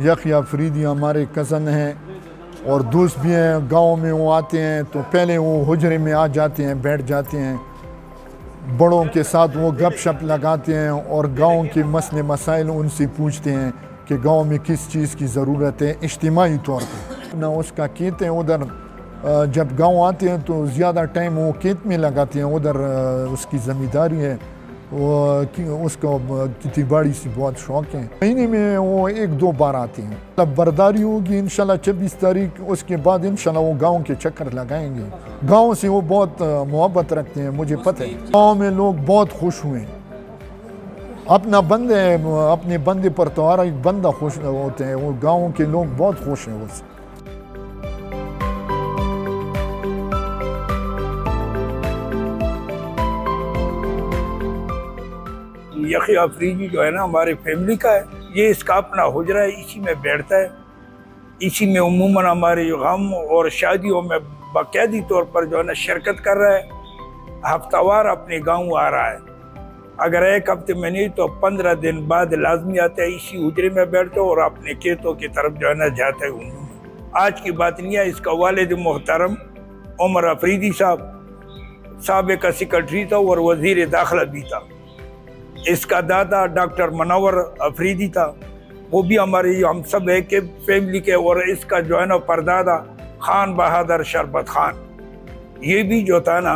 यखया अफरीदी हमारे कज़न हैं और दोस्त भी हैं। गांव में वो आते हैं तो पहले वो हुजरे में आ जाते हैं, बैठ जाते हैं, बड़ों के साथ वो गपशप लगाते हैं और गांव के मसले मसाइल उनसे पूछते हैं कि गांव में किस चीज़ की ज़रूरत है इज्तिमाई तौर पर। ना उसका खेत है उधर, जब गांव आते हैं तो ज़्यादा टाइम वो खेत में लगाते हैं, उधर उसकी ज़मींदारी है, वो उसको खेती बाड़ी से बहुत शौक़ है। महीने में वो 1-2 बार आते हैं। तब बर्दारी होगी इंशाल्लाह 26 तारीख, उसके बाद इंशाल्लाह वो गांव के चक्कर लगाएंगे। गांव से वो बहुत मोहब्बत रखते हैं, मुझे पता है। गांव में लोग बहुत खुश हुए, अपना बंदे अपने बंदे पर तो हर एक बंदा खुश होते हैं। वो गाँव के लोग बहुत खुश हैं उससे। यखया अफरीदी जो है ना हमारी फैमिली का है। ये इसका अपना हुजरा है, इसी में बैठता है, इसी में उमूमन हमारे गम और शादियों में बाकायदी तौर पर जो है ना शिरकत कर रहा है। हफ्तावार अपने गांव आ रहा है, अगर एक हफ्ते में नहीं तो 15 दिन बाद लाजमी आता है, इसी हुजरे में बैठता है और अपने खेतों की तरफ जो है ना जाता है। आज की बात नहीं है, इसका वालिद मोहतरम उमर अफरीदी साहब साबिक़ सेक्रेटरी था और वज़ीर दाखिला भी था। इसका दादा डॉक्टर मनवर अफरीदी था, वो भी हमारे हम सब एक के फैमिली के। और इसका जो है ना परदादा खान बहादुर शरबत खान, ये भी जो था ना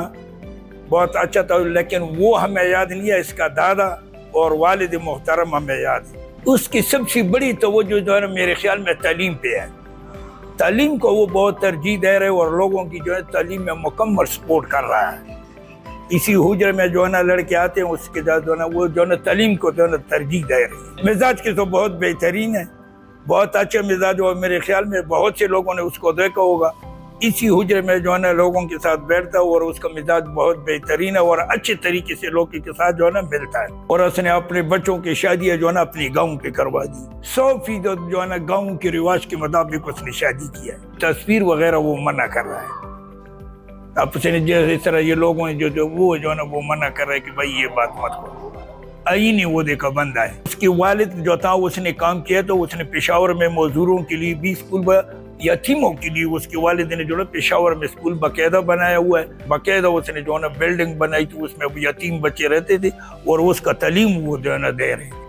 बहुत अच्छा था, लेकिन वो हमें याद नहीं है। इसका दादा और वालिद मोहतरम हमें याद है। उसकी सबसे बड़ी तवज्जो जो है ना मेरे ख्याल में तालीम पे है। तालीम को वो बहुत तरजीह दे रहे और लोगों की जो है तालीम में मुकम्मल सपोर्ट कर रहा है। इसी हुजरे में जो है ना लड़के आते हैं, उसके साथ जो है ना वो जो है ना तालीम को जो है ना तरजीह दे रही है। मिजाज की तो बहुत बेहतरीन है, बहुत अच्छा मिजाज, और मेरे ख्याल में बहुत से लोगों ने उसको देखा होगा। इसी हुजरे में जो है ना लोगों के साथ बैठता है और उसका मिजाज बहुत बेहतरीन है और अच्छे तरीके से लोगों के साथ जो है ना मिलता है। और उसने अपने बच्चों की शादियाँ जो है ना अपनी गाँव पे करवा दी। 100% जो है ना गाँव के रिवाज के मुताबिक उसने शादी किया है। तस्वीर वगैरह वो मना कर रहा है। अब इस तरह ये लोगों ने जो वो जो है ना वो मना कर रहा है कि भाई ये बात मत करो। आईनी वोदे का बंदा है। उसके वालिद जो था उसने काम किया, तो उसने पेशावर में मजदूरों के लिए भी स्कूल, यतीमों के लिए उसके वालिद ने जो है पेशावर में स्कूल बाकायदा बनाया हुआ है। बाकायदा उसने जो है ना बिल्डिंग बनाई थी, उसमें यतीम बच्चे रहते थे और उसका तालीम वो जो है ना दे रहे थे।